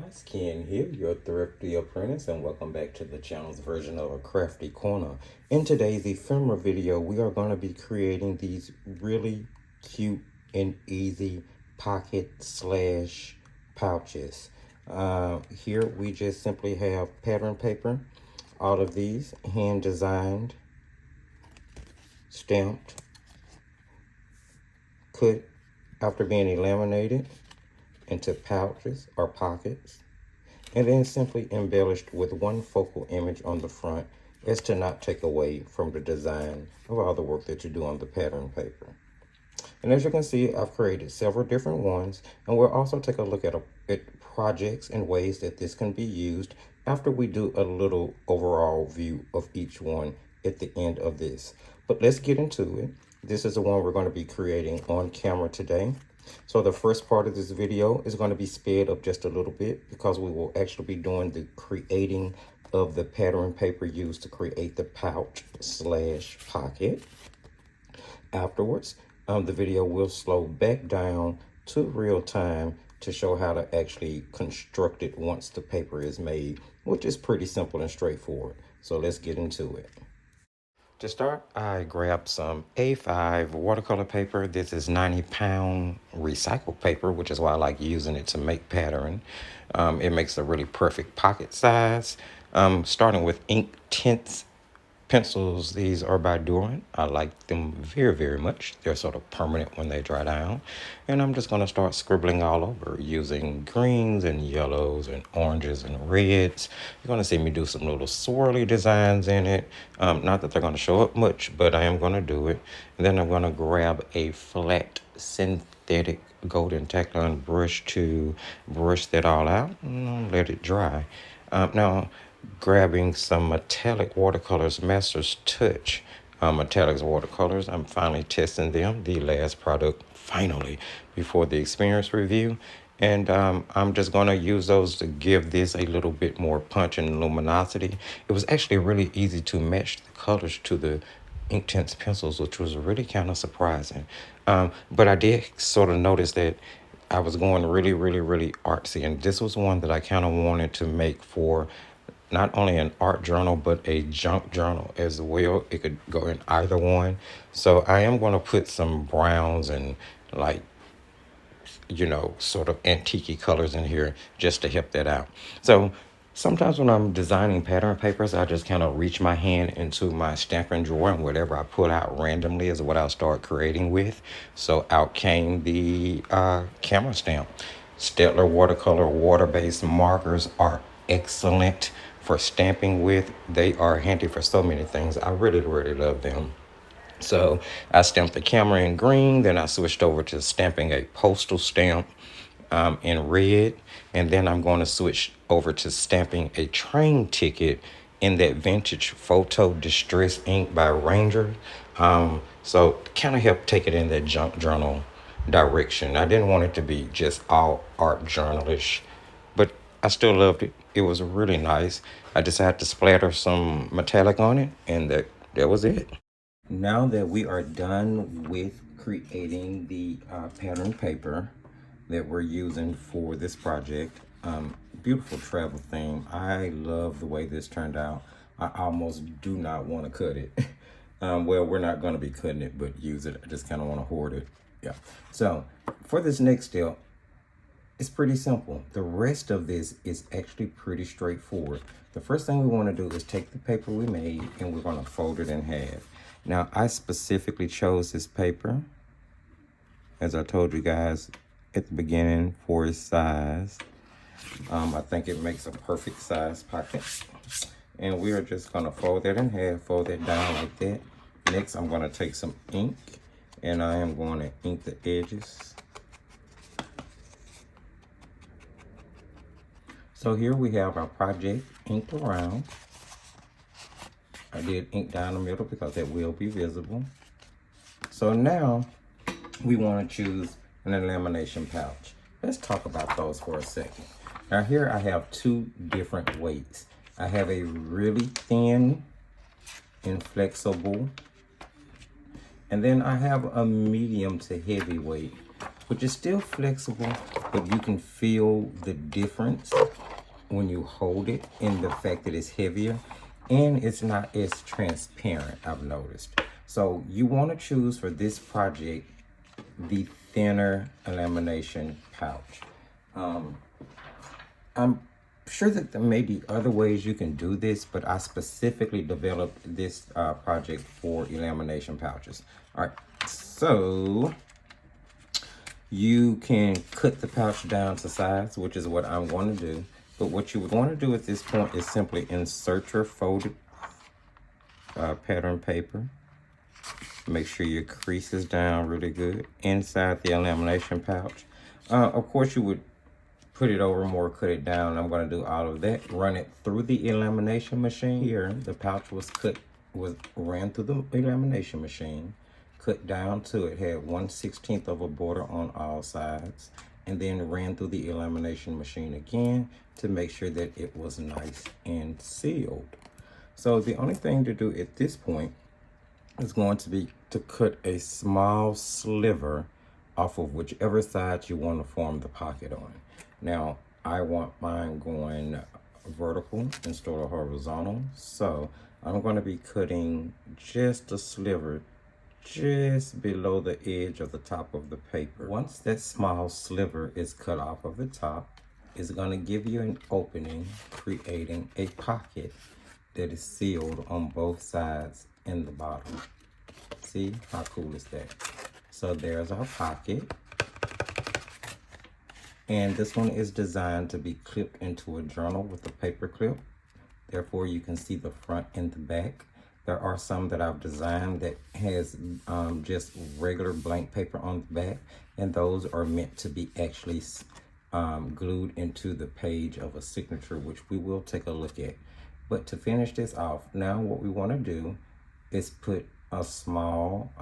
guys, Ken here, your thrifty apprentice, and welcome back to the channel's version of a crafty corner. In today's ephemera video, we are going to be creating these really cute and easy pocket slash pouches. Here we just simply have pattern paper, all of these hand designed, stamped, cut after being laminated into pouches or pockets, and then simply embellished with one focal image on the front as to not take away from the design of all the work that you do on the pattern paper. And as you can see, I've created several different ones, and we'll also take a look at projects and ways that this can be used after we do a little overall view of each one at the end of this. But let's get into it. This is the one we're going to be creating on camera today. So the first part of this video is going to be sped up just a little bit because we will actually be doing the creating of the pattern paper used to create the pouch slash pocket. Afterwards, the video will slow back down to real time to show how to actually construct it once the paper is made, which is pretty simple and straightforward. So let's get into it. To start, I grabbed some A5 watercolor paper. This is 90-pound recycled paper, which is why I like using it to make pattern. It makes a really perfect pocket size. Starting with ink tints pencils. These are by Durant. I like them very, very much. They're sort of permanent when they dry down. And I'm just going to start scribbling all over using greens and yellows and oranges and reds. You're going to see me do some little swirly designs in it. Not that they're going to show up much, but I am going to do it. And then I'm going to grab a flat synthetic golden Tactile brush to brush that all out and let it dry. Now, grabbing some metallic watercolors, Master's Touch metallics watercolors. I'm finally testing them, the last product finally before the experience review, and I'm just going to use those to give this a little bit more punch and luminosity. It was actually really easy to match the colors to the Inktense pencils, which was really kind of surprising, but I did sort of notice that I was going really artsy, and this was one that I kind of wanted to make for not only an art journal, but a junk journal as well. It could go in either one. So I am going to put some browns and sort of antique colors in here just to help that out. So sometimes when I'm designing pattern papers, I just kind of reach my hand into my stamping drawer, and whatever I pull out randomly is what I'll start creating with. So out came the camera stamp. Staedtler watercolor water-based markers are excellent for stamping with. They are handy for so many things. I really love them. So I stamped the camera in green, then I switched over to stamping a postal stamp in red, and then I'm going to switch over to stamping a train ticket in that vintage photo distress ink by Ranger. So kind of help take it in that junk journal direction. I didn't want it to be just all art journalish, but I still loved it. It was really nice. I decided to splatter some metallic on it, and that was it. Now that we are done with creating the pattern paper that we're using for this project, beautiful travel theme. I love the way this turned out. I almost do not want to cut it. Well, we're not going to be cutting it, but use it. I just kind of want to hoard it. Yeah. So for this next step, it's pretty simple. The rest of this is actually pretty straightforward. The first thing we want to do is take the paper we made and we're going to fold it in half. Now, I specifically chose this paper, as I told you guys at the beginning, for its size. I think it makes a perfect size pocket. And we are just going to fold that in half, fold that down like that. Next, I'm going to take some ink and I am going to ink the edges. So here we have our project inked around. I did ink down the middle because that will be visible. So now we want to choose an lamination pouch. Let's talk about those for a second. Now here I have two different weights. I have a really thin and flexible, and then I have a medium to heavy weight, which is still flexible, but you can feel the difference when you hold it in the fact that it's heavier, and it's not as transparent, I've noticed. So you want to choose for this project the thinner lamination pouch. I'm sure that there may be other ways you can do this, but I specifically developed this project for lamination pouches. All right, so you can cut the pouch down to size, which is what I'm going to do. But what you would want to do at this point is simply insert your folded pattern paper. Make sure your crease is down really good inside the lamination pouch. Of course, you would put it over more, cut it down. I'm going to do all of that. Run it through the lamination machine. Here, the pouch was ran through the lamination machine, cut down to it, had 1/16 of a border on all sides, and then ran through the lamination machine again to make sure that it was nice and sealed. So the only thing to do at this point is going to be to cut a small sliver off of whichever side you want to form the pocket on. Now, I want mine going vertical instead of horizontal, so I'm going to be cutting just a sliver just below the edge of the top of the paper. Once that small sliver is cut off of the top, it's going to give you an opening, creating a pocket that is sealed on both sides in the bottom. See how cool is that? So there's our pocket. And this one is designed to be clipped into a journal with a paper clip. Therefore, you can see the front and the back. There are some that I've designed that has just regular blank paper on the back, and those are meant to be actually glued into the page of a signature, which we will take a look at. But to finish this off, now what we want to do is put a small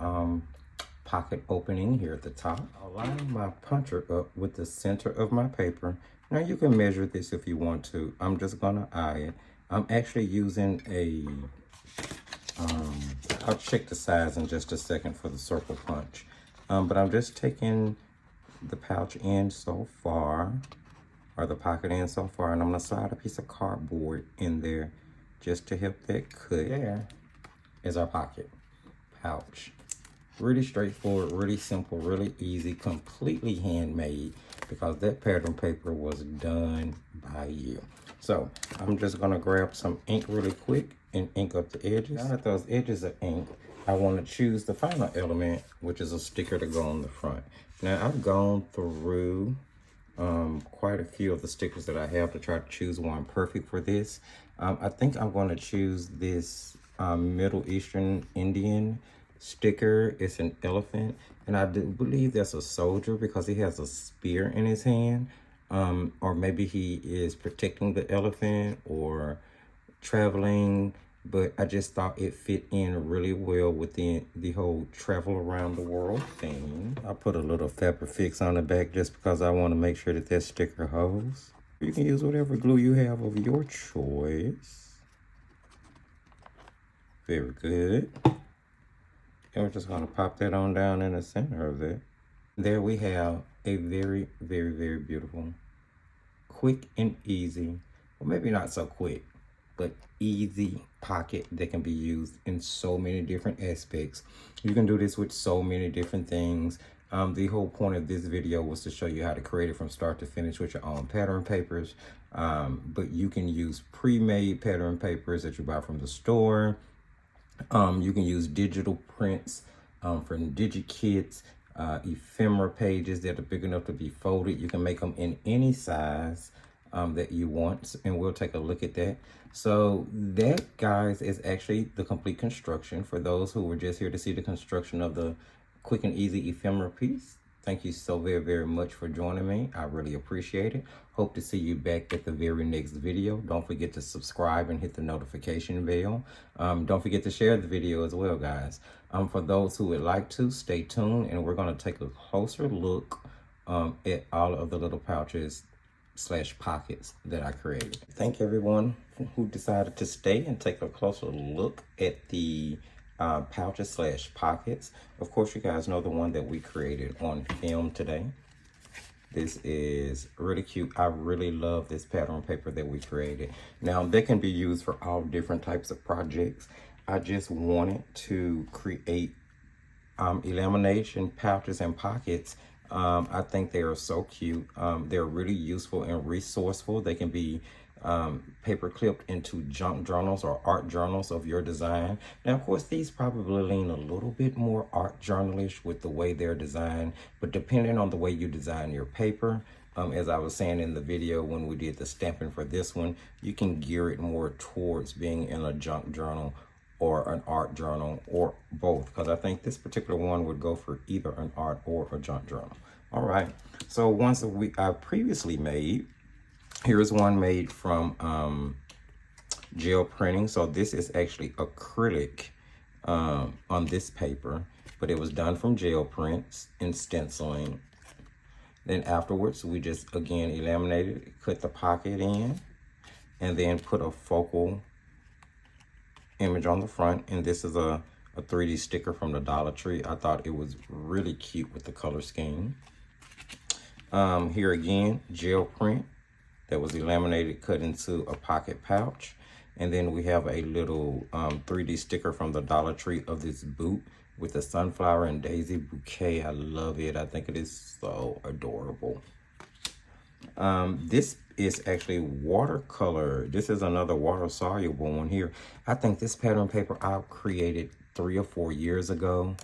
pocket opening here at the top. I'll line my puncher up with the center of my paper. Now you can measure this if you want to. I'm just gonna eye it. I'm actually using a, I'll check the size in just a second for the circle punch. But I'm just taking the pouch in so far, or the pocket in so far, and I'm gonna slide a piece of cardboard in there just to help that cut. There is our pocket pouch. Really straightforward, really simple, really easy, completely handmade, because that pattern paper was done by you. So I'm just gonna grab some ink really quick and ink up the edges. Now that those edges are inked, I want to choose the final element, which is a sticker to go on the front. Now I've gone through quite a few of the stickers that I have to try to choose one perfect for this. I think I'm going to choose this Middle Eastern Indian sticker. It's an elephant, and I do believe that's a soldier because he has a spear in his hand, or maybe he is protecting the elephant or traveling, but I just thought it fit in really well within the whole travel around the world thing. I put a little Fabrifix on the back just because I want to make sure that that sticker holds. You can use whatever glue you have of your choice. Very good. And we're just going to pop that on down in the center of that. There we have a very, very, very beautiful, quick and easy, well, maybe not so quick, but easy pocket that can be used in so many different aspects. You can do this with so many different things. The whole point of this video was to show you how to create it from start to finish with your own pattern papers. But you can use pre-made pattern papers that you buy from the store. You can use digital prints from DigiKits, ephemera pages that are big enough to be folded. You can make them in any size that you want, and we'll take a look at that. So that, guys, is actually the complete construction. For those who were just here to see the construction of the quick and easy ephemera piece, thank you so very, very much for joining me. I really appreciate it. Hope to see you back at the very next video. Don't forget to subscribe and hit the notification bell. Don't forget to share the video as well, guys. For those who would like to, stay tuned, and we're going to take a closer look at all of the little pouches / pockets that I created. Thank everyone who decided to stay and take a closer look at the pouches slash pockets. Of course, you guys know the one that we created on film today. This is really cute. I really love this pattern paper that we created. Now, they can be used for all different types of projects. I just wanted to create lamination pouches and pockets. I think they are so cute. They're really useful and resourceful. They can be paper clipped into junk journals or art journals of your design. Now, of course, these probably lean a little bit more art journalish with the way they're designed, but depending on the way you design your paper, as I was saying in the video when we did the stamping for this one, you can gear it more towards being in a junk journal or an art journal or both, because I think this particular one would go for either an art or a junk journal. All right, so ones that I previously made, here's one made from gel printing. So this is actually acrylic on this paper, but it was done from gel prints and stenciling. Then afterwards, we just, again, laminated, cut the pocket in, and then put a focal image on the front. And this is a 3D sticker from the Dollar Tree. I thought it was really cute with the color scheme. Here again, gel print that was laminated, cut into a pocket pouch. And then we have a little 3D sticker from the Dollar Tree of this boot with the sunflower and daisy bouquet. I love it. I think it is so adorable. This is actually watercolor. This is another water soluble one here. I think this pattern paper I created 3 or 4 years ago,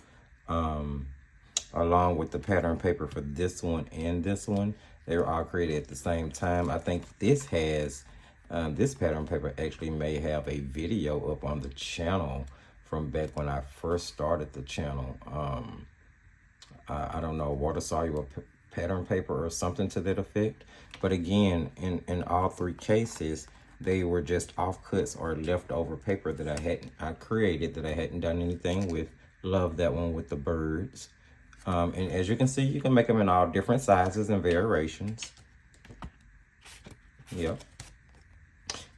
along with the pattern paper for this one and this one. They were all created at the same time. I think this has, this pattern paper actually may have a video up on the channel from back when I first started the channel. I don't know, water soluble pattern paper or something to that effect. But again, in all 3 cases, they were just offcuts or leftover paper that I created that I hadn't done anything with. Love that one with the birds. And as you can see, you can make them in all different sizes and variations. Yep.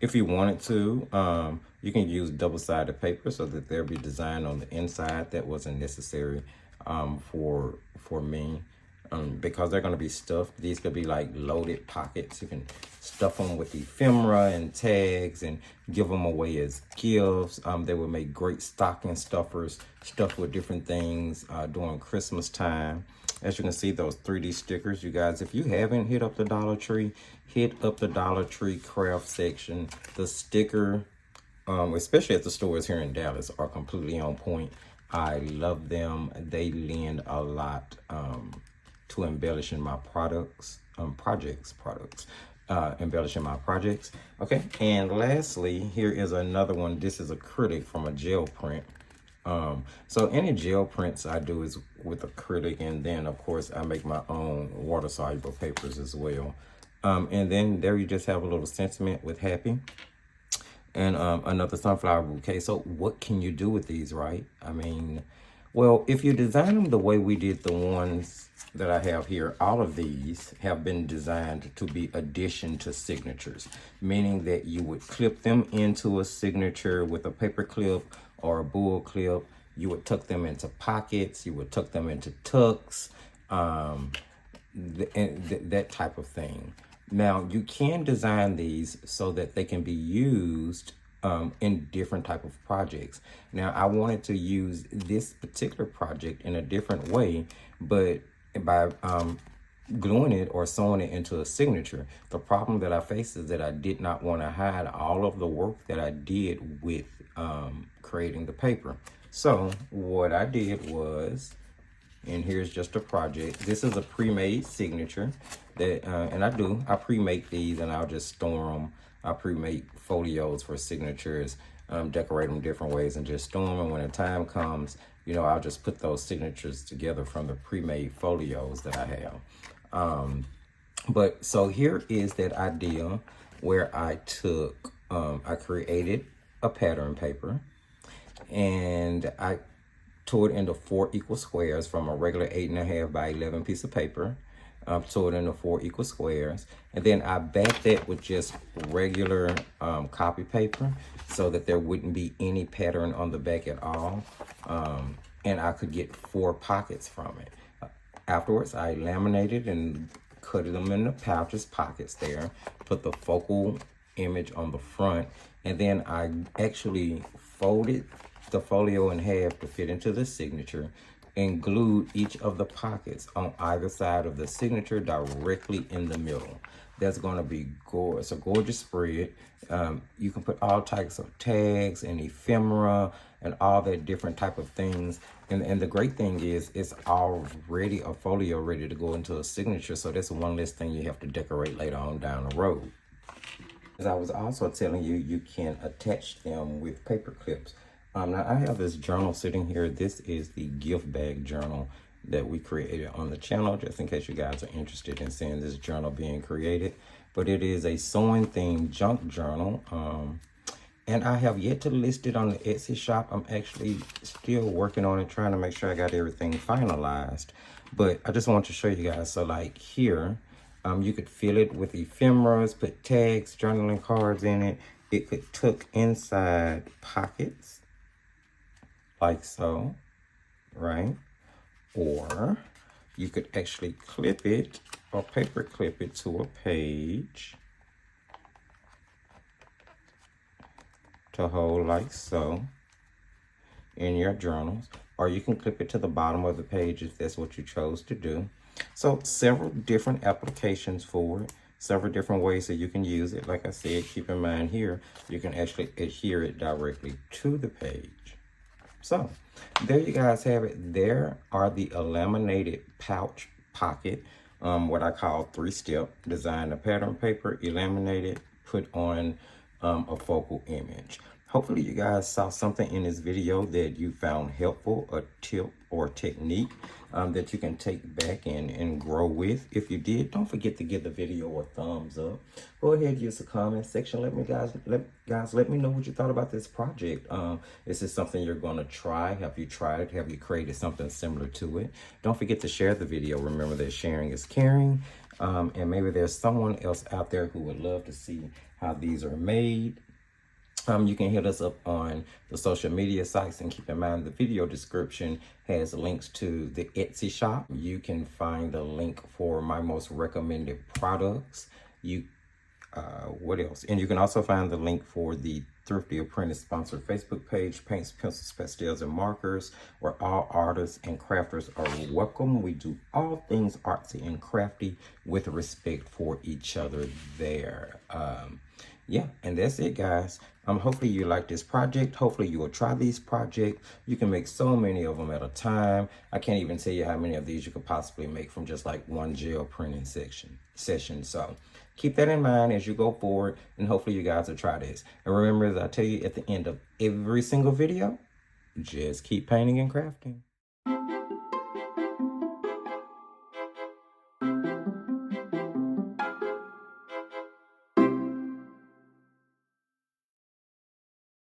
If you wanted to, you can use double-sided paper so that there'll be design on the inside. That wasn't necessary for me. Because they're going to be stuffed. These could be like loaded pockets. You can stuff them with ephemera and tags and give them away as gifts. They would make great stocking stuffers, stuffed with different things during Christmas time. As you can see, those 3D stickers, you guys, if you haven't hit up the Dollar Tree, hit up the Dollar Tree craft section. The sticker, especially at the stores here in Dallas, are completely on point. I love them. They lend a lot to embellishing my embellishing my projects. Okay, and lastly, here is another one. This is acrylic from a gel print. So any gel prints I do is with acrylic, and then of course I make my own water soluble papers as well. And then there you just have a little sentiment with happy and another sunflower bouquet. So what can you do with these, right? I mean, well, if you design them the way we did the ones that I have here, all of these have been designed to be addition to signatures, meaning that you would clip them into a signature with a paper clip or a bull clip. You would tuck them into pockets. You would tuck them into tucks, that type of thing. Now, you can design these so that they can be used in different type of projects. Now, I wanted to use this particular project in a different way, but by gluing it or sewing it into a signature. The problem that I faced is that I did not want to hide all of the work that I did with creating the paper. So what I did was, and here's just a project. This is a pre-made signature that, and I pre-make these and I'll just store them. I pre-make folios for signatures, decorate them different ways and just store them. And when the time comes, you know, I'll just put those signatures together from the pre-made folios that I have. But so here is that idea where I took, I created a pattern paper and I tore it into 4 equal squares from a regular 8.5 by 11 piece of paper. sort into 4 equal squares. And then I backed that with just regular copy paper so that there wouldn't be any pattern on the back at all. And I could get 4 pockets from it. Afterwards, I laminated and cut them into pouches, pockets there, put the focal image on the front, and then I actually folded the folio in half to fit into the signature and glued each of the pockets on either side of the signature directly in the middle. That's going to be gorgeous, a gorgeous spread. You can put all types of tags and ephemera and all that different type of things. And the great thing is it's already a folio ready to go into a signature. So that's one less thing you have to decorate later on down the road. As I was also telling you, you can attach them with paper clips. Now I have this journal sitting here. This is the gift bag journal that we created on the channel, just in case you guys are interested in seeing this journal being created. But it is a sewing themed junk journal. And I have yet to list it on the Etsy shop. I'm actually still working on it, trying to make sure I got everything finalized. But I just want to show you guys. So like here, you could fill it with ephemeras, put tags, journaling cards in it. It could tuck inside pockets like so, right? Or you could actually clip it or paper clip it to a page to hold like so in your journals, or you can clip it to the bottom of the page if that's what you chose to do. So several different applications for it, several different ways that you can use it. Like I said, keep in mind here, you can actually adhere it directly to the page. So there you guys have it. There are the laminated pouch pocket, what I call 3-step: design a pattern paper, laminated, put on a focal image. Hopefully you guys saw something in this video that you found helpful, a tip or technique that you can take back and grow with. If you did, don't forget to give the video a thumbs up. Go ahead, use the comment section. Let me know what you thought about this project. Is this something you're going to try? Have you tried it? Have you created something similar to it? Don't forget to share the video. Remember that sharing is caring. And maybe there's someone else out there who would love to see how these are made. You can hit us up on the social media sites, and keep in mind the video description has links to the Etsy shop. You can find the link for my most recommended products. What else? And you can also find the link for the Thrifty Apprentice sponsored Facebook page, paints, pencils, pastels, and markers, where all artists and crafters are welcome. We do all things artsy and crafty with respect for each other there. Yeah, and that's it, guys. Hopefully you like this project. Hopefully you will try these projects. You can make so many of them at a time. I can't even tell you how many of these you could possibly make from just like one gel printing session. So keep that in mind as you go forward, and hopefully you guys will try this. And remember, as I tell you at the end of every single video, just keep painting and crafting.